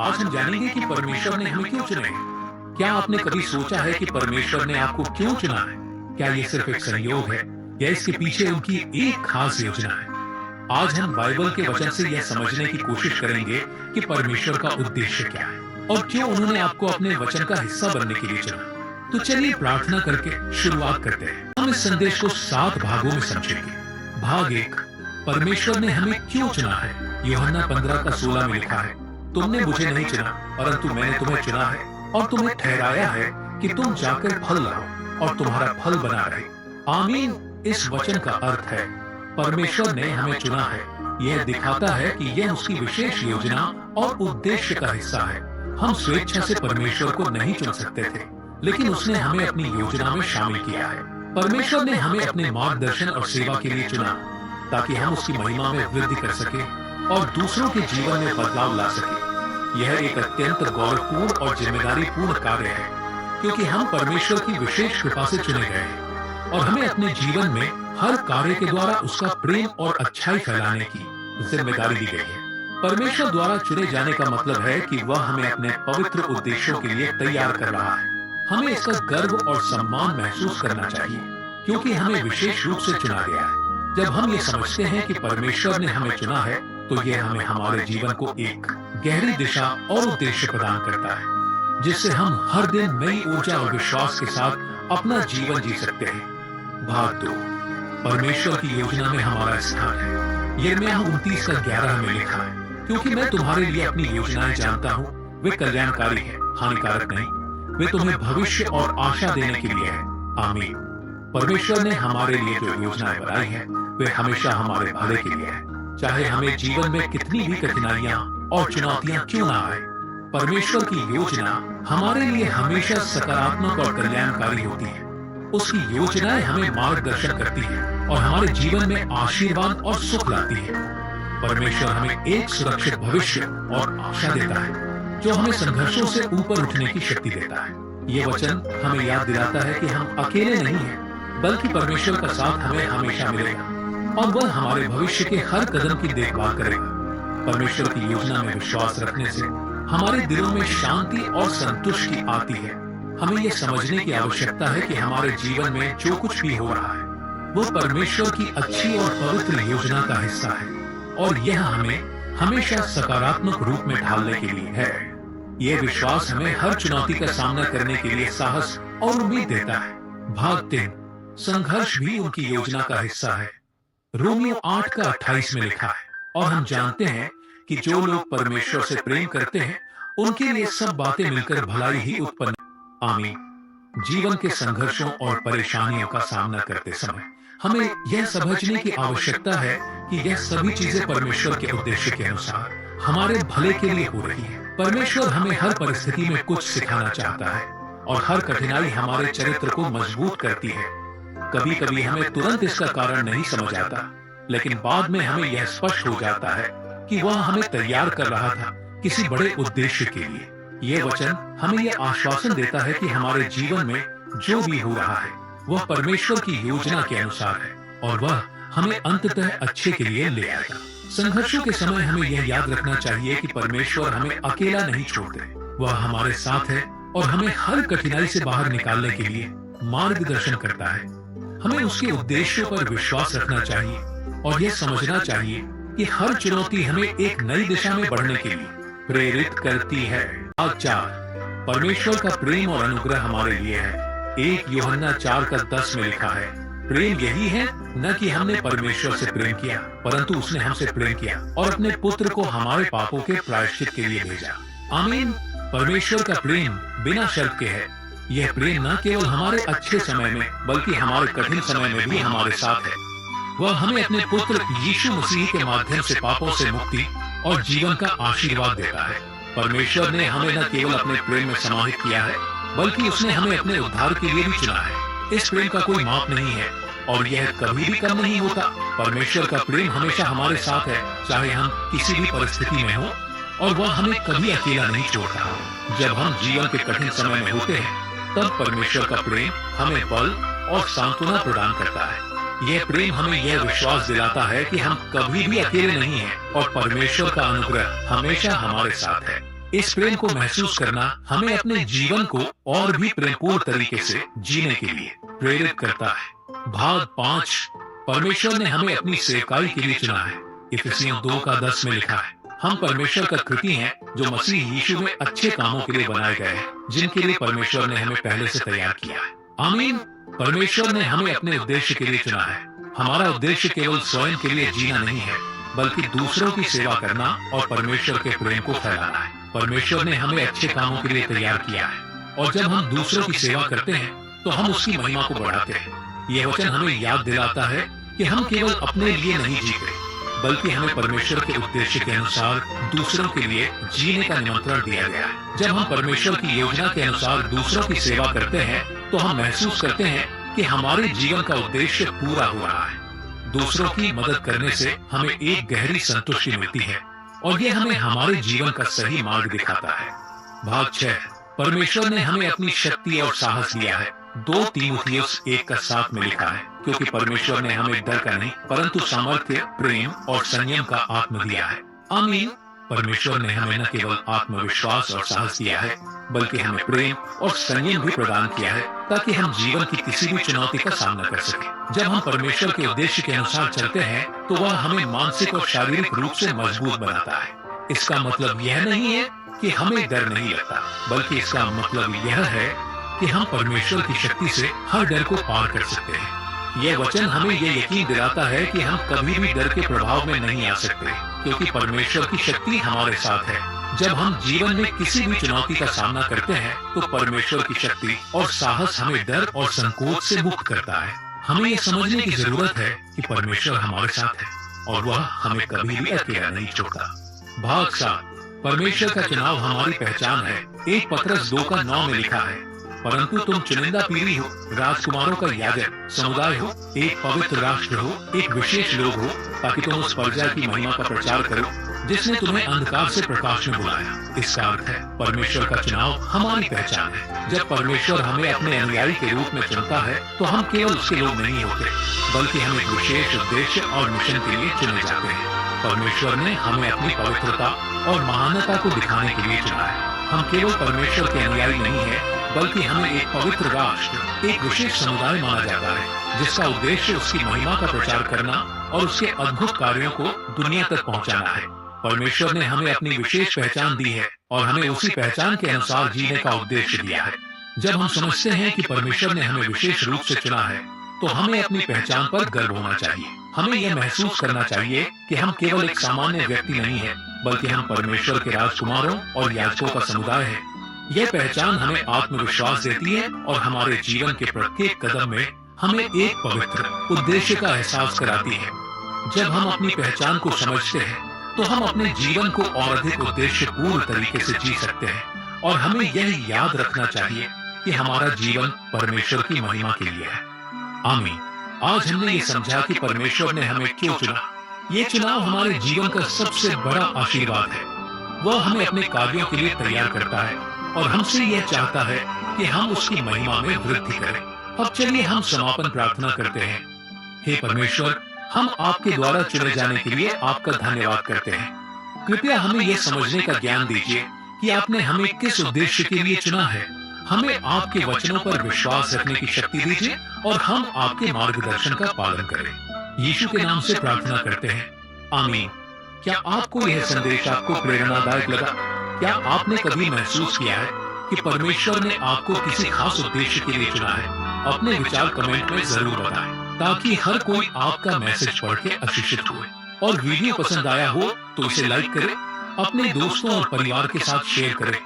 आज हम जानेंगे कि परमेश्वर ने हमें क्यों चुना है। क्या आपने कभी सोचा है कि परमेश्वर ने आपको क्यों चुना है? क्या ये सिर्फ एक संयोग है या इसके पीछे उनकी एक खास योजना है? आज हम बाइबल के वचन से यह समझने की कोशिश करेंगे कि परमेश्वर का उद्देश्य क्या है और क्यों उन्होंने आपको अपने वचन का हिस्सा बनने के लिए चुना। तो चलिए प्रार्थना करके शुरुआत करते हैं। हम इस संदेश को 7 भागों में समझेंगे। भाग 1, परमेश्वर ने हमें क्यों चुना है। यूहन्ना 15:16 में लिखा है, तुमने मुझे नहीं चुना परंतु मैंने तुम्हें चुना है और तुम्हें ठहराया है कि तुम जाकर फल लाओ और तुम्हारा फल बना रहे। आमीन। इस वचन का अर्थ है परमेश्वर ने हमें चुना है। यह दिखाता है कि यह उसकी विशेष योजना और उद्देश्य का हिस्सा है। हम स्वेच्छा से परमेश्वर को नहीं चुन सकते थे, लेकिन उसने हमें अपनी योजना में शामिल किया है। परमेश्वर ने हमें अपने मार्गदर्शन और सेवा के लिए चुना ताकि हम उसकी महिमा में वृद्धि कर सके और दूसरों के जीवन में बदलाव ला सके। यह एक अत्यंत गौरवपूर्ण और जिम्मेदारी पूर्ण कार्य है, क्योंकि हम परमेश्वर की विशेष कृपा से चुने गए हैं और हमें अपने जीवन में हर कार्य के द्वारा उसका प्रेम और अच्छाई फैलाने की जिम्मेदारी दी गई है। परमेश्वर द्वारा चुने जाने का मतलब है कि वह हमें अपने पवित्र उद्देश्यों के लिए तैयार कर रहा है। हमें इसका गर्व और सम्मान महसूस करना चाहिए, क्योंकि हमें विशेष रूप से चुना गया है। जब हम ये समझते हैं कि परमेश्वर ने हमें चुना है, तो यह हमें हमारे जीवन को एक गहरी दिशा और उद्देश्य प्रदान करता है, जिससे हम हर दिन नई ऊर्जा और विश्वास के साथ अपना जीवन जी सकते हैं। भाग 2, परमेश्वर की योजना में हमारा स्थान है। यिर्मयाह 29:11 में लिखा है, क्योंकि मैं तुम्हारे लिए अपनी योजनाएं जानता हूँ, वे कल्याणकारी है, हानिकारक नहीं। वे तुम्हें भविष्य और आशा देने के लिए है। आमीन। परमेश्वर ने हमारे लिए जो योजनाएं बनाई है, वे हमेशा हमारे भले के लिए है। चाहे हमें जीवन में कितनी भी कठिनाइयां और चुनौतियां क्यों ना आए, परमेश्वर की योजना हमारे लिए हमेशा सकारात्मक और कल्याणकारी होती है। उसकी योजनाएं हमें मार्गदर्शन करती है और हमारे जीवन में आशीर्वाद और सुख लाती है। परमेश्वर हमें एक सुरक्षित भविष्य और आशा देता है, जो हमें संघर्षों से ऊपर उठने की शक्ति देता है। ये वचन हमें याद दिलाता है कि हम अकेले नहीं हैं, बल्कि परमेश्वर का साथ हमें हमेशा मिलेगा और वह हमारे भविष्य के हर कदम की देखभाल करेगा। परमेश्वर की योजना में विश्वास रखने से हमारे दिलों में शांति और संतुष्टि आती है। हमें यह समझने की आवश्यकता है कि हमारे जीवन में जो कुछ भी हो रहा है, वो परमेश्वर की अच्छी और पवित्र योजना का हिस्सा है और यह हमें हमेशा सकारात्मक रूप में ढालने के लिए है। यह विश्वास हमें हर चुनौती का सामना करने के लिए साहस और उम्मीद देता है। भाग 3, संघर्ष भी उनकी योजना का हिस्सा है। रोमियो 8:28 में लिखा है, और हम जानते हैं कि जो लोग परमेश्वर से प्रेम करते हैं, उनके लिए सब बातें मिलकर भलाई ही उत्पन्न। आमीन। जीवन के संघर्षों और परेशानियों का सामना करते समय हमें यह समझने की आवश्यकता है कि यह सभी चीजें परमेश्वर के उद्देश्य के अनुसार हमारे भले के लिए हो रही है। परमेश्वर हमें हर परिस्थिति में कुछ सिखाना चाहता है और हर कठिनाई हमारे चरित्र को मजबूत करती है। कभी कभी हमें तुरंत इसका कारण नहीं समझ आता, लेकिन बाद में हमें यह स्पष्ट हो जाता है कि वह हमें तैयार कर रहा था किसी बड़े उद्देश्य के लिए। यह वचन हमें यह आश्वासन देता है कि हमारे जीवन में जो भी हो रहा है, वह परमेश्वर की योजना के अनुसार है और वह हमें अंततः अच्छे के लिए ले आएगा। संघर्षों के समय हमें यह याद रखना चाहिए कि परमेश्वर हमें अकेला नहीं छोड़ते। वह हमारे साथ है और हमें हर कठिनाई से बाहर निकालने के लिए मार्गदर्शन करता है। हमें उसके उद्देश्यों पर विश्वास रखना चाहिए और यह समझना चाहिए कि हर चुनौती हमें एक नई दिशा में बढ़ने के लिए प्रेरित करती है। भाग 4, परमेश्वर का प्रेम और अनुग्रह हमारे लिए है। 1 यूहन्ना 4:10 में लिखा है, प्रेम यही है न कि हमने परमेश्वर से प्रेम किया, परंतु उसने हमसे प्रेम किया और अपने पुत्र को हमारे पापों के प्रायश्चित के लिए भेजा। आमीन। परमेश्वर का प्रेम बिना शर्त के है। यह प्रेम न केवल हमारे अच्छे समय में, बल्कि हमारे कठिन समय में भी हमारे साथ है। वह हमें अपने पुत्र यीशु मसीह के माध्यम से पापों से मुक्ति और जीवन का आशीर्वाद देता है। परमेश्वर ने हमें न केवल अपने प्रेम में समाहित किया है, बल्कि उसने हमें अपने उद्धार के लिए भी चुना है। इस प्रेम का कोई माप नहीं है और यह कभी भी कम नहीं होता। परमेश्वर का प्रेम हमेशा हमारे साथ है, चाहे हम किसी भी परिस्थिति में हो, और वह हमें कभी अकेला नहीं छोड़ता। जब हम जीवन के कठिन समय में होते हैं, तब परमेश्वर का प्रेम हमें बल और सांत्वना प्रदान करता है। यह प्रेम हमें यह विश्वास दिलाता है कि हम कभी भी अकेले नहीं हैं और परमेश्वर का अनुग्रह हमेशा हमारे साथ है। इस प्रेम को महसूस करना हमें अपने जीवन को और भी प्रेमपूर्ण तरीके से जीने के लिए प्रेरित करता है। भाग 5, परमेश्वर ने हमें अपनी सेवकाई के लिए चुना है। इफिसियों 2:10 में लिखा है, हम परमेश्वर का कृति हैं जो मसीह यीशु में अच्छे कामों के लिए बनाए गए हैं, जिनके लिए परमेश्वर ने हमें पहले से तैयार किया है। आमीन। परमेश्वर ने हमें अपने उद्देश्य के लिए चुना है। हमारा उद्देश्य केवल स्वयं के लिए जीना नहीं है, बल्कि दूसरों की सेवा करना और परमेश्वर के प्रेम को फैलाना है। परमेश्वर ने हमें अच्छे कामों के लिए तैयार किया है, और जब हम दूसरों की सेवा करते हैं तो हम उसकी महिमा को बढ़ाते हैं। यह वचन हमें याद दिलाता है कि हम केवल अपने लिए नहीं जीते, बल्कि हमें परमेश्वर के उद्देश्य के अनुसार दूसरों के लिए जीने का निमंत्रण दिया गया है। जब हम परमेश्वर की योजना के अनुसार दूसरों की सेवा करते हैं तो हम महसूस करते हैं कि हमारे जीवन का उद्देश्य पूरा हो रहा है। दूसरों की मदद करने से हमें एक गहरी संतुष्टि मिलती है, और ये हमें हमारे जीवन का सही मार्ग दिखाता है। भाग 6, परमेश्वर ने हमें अपनी शक्ति और साहस दिया है। 2 तीमुथियुस 1:7 में लिखा है, क्योंकि परमेश्वर ने हमें डर का नहीं परंतु सामर्थ्य, प्रेम और संयम का आत्मा दिया है। आमीन। परमेश्वर ने हमें न केवल आत्मविश्वास और साहस दिया है, बल्कि हमें प्रेम और संयम भी प्रदान किया है, ताकि हम जीवन की किसी भी चुनौती का सामना कर सकें। जब हम परमेश्वर के उद्देश्य के अनुसार चलते हैं तो वह हमें मानसिक और शारीरिक रूप से मजबूत बनाता है। इसका मतलब यह नहीं है कि हमें डर नहीं लगता, बल्कि इसका मतलब यह है कि हम परमेश्वर की शक्ति से हर डर को पार कर सकते हैं। यह वचन हमें यह यकीन दिलाता है कि हम कभी भी डर के प्रभाव में नहीं आ सकते, क्योंकि परमेश्वर की शक्ति हमारे साथ है। जब हम जीवन में किसी भी चुनौती का सामना करते हैं तो परमेश्वर की शक्ति और साहस हमें डर और संकोच से मुक्त करता है। हमें यह समझने की जरूरत है कि परमेश्वर हमारे साथ है और वह हमें कभी भी अकेला नहीं छोड़ता। भाग 7, परमेश्वर का चुनाव हमारी पहचान है। 1 पतरस 2:9 में लिखा है, परंतु तुम चुनिंदा पीढ़ी हो, राजकुमारों का याजक समुदाय हो, एक पवित्र राष्ट्र हो, एक विशेष लोग हो, ताकि तुम उस प्रजा की महिमा का प्रचार करो जिसने तुम्हें अंधकार से प्रकाश में बुलाया। इसका अर्थ है परमेश्वर का चुनाव हमारी पहचान है। जब परमेश्वर हमें अपने अनुयायी के रूप में चुनता है तो हम केवल उसके लोग नहीं होते, बल्कि हम एक विशेष उद्देश्य और मिशन के लिए चुने जाते हैं। परमेश्वर ने हमें अपनी पवित्रता और महानता को दिखाने के लिए चुना है। हम केवल परमेश्वर के अनुयायी नहीं है, बल्कि हमें एक पवित्र राष्ट्र, एक विशेष समुदाय माना जाता है, जिसका उद्देश्य उसकी महिमा का प्रचार करना और उसके अद्भुत कार्यों को दुनिया तक पहुंचाना है। परमेश्वर ने हमें अपनी विशेष पहचान दी है और हमें उसी पहचान के अनुसार जीने का उद्देश्य दिया है। जब हम समझते हैं कि परमेश्वर ने हमें विशेष रूप से चुना है, तो हमें अपनी पहचान पर गर्व होना चाहिए। हमें यह महसूस करना चाहिए कि हम केवल एक सामान्य व्यक्ति नहीं है, बल्कि हम परमेश्वर के राजकुमारों और याजकों का समुदाय है। यह पहचान हमें आत्मविश्वास देती है और हमारे जीवन के प्रत्येक कदम में हमें एक पवित्र उद्देश्य का एहसास कराती है। जब हम अपनी पहचान को समझते हैं तो हम अपने जीवन को और अधिक उद्देश्यपूर्ण तरीके से जी सकते हैं, और हमें यह याद रखना चाहिए कि हमारा जीवन परमेश्वर की महिमा के लिए है। आमीन। आज हमने ये समझा कि परमेश्वर ने हमें क्यों चुना। ये चुनाव हमारे जीवन का सबसे बड़ा आशीर्वाद है। वह हमें अपने कार्यों के लिए तैयार करता है और हमसे यह चाहता है कि हम उसकी महिमा में वृद्धि करें। अब चलिए हम समापन प्रार्थना करते हैं। हे परमेश्वर, हम आपके द्वारा चुने जाने के लिए आपका धन्यवाद करते हैं। कृपया हमें यह समझने का ज्ञान दीजिए कि आपने हमें किस उद्देश्य के लिए चुना है। हमें आपके वचनों पर विश्वास रखने की शक्ति दीजिए और हम आपके मार्गदर्शन का पालन करें। यीशु के नाम से प्रार्थना करते हैं, आमीन। क्या आपको यह संदेश आपको प्रेरणादायक लगा? क्या आपने कभी महसूस किया है कि परमेश्वर ने आपको किसी खास उद्देश्य के लिए चुना है? अपने विचार कमेंट में जरूर बताएं, ताकि हर कोई आपका मैसेज पढ़ के आशीषित हुए। और वीडियो पसंद आया हो तो इसे लाइक करें, अपने दोस्तों और परिवार के साथ शेयर करें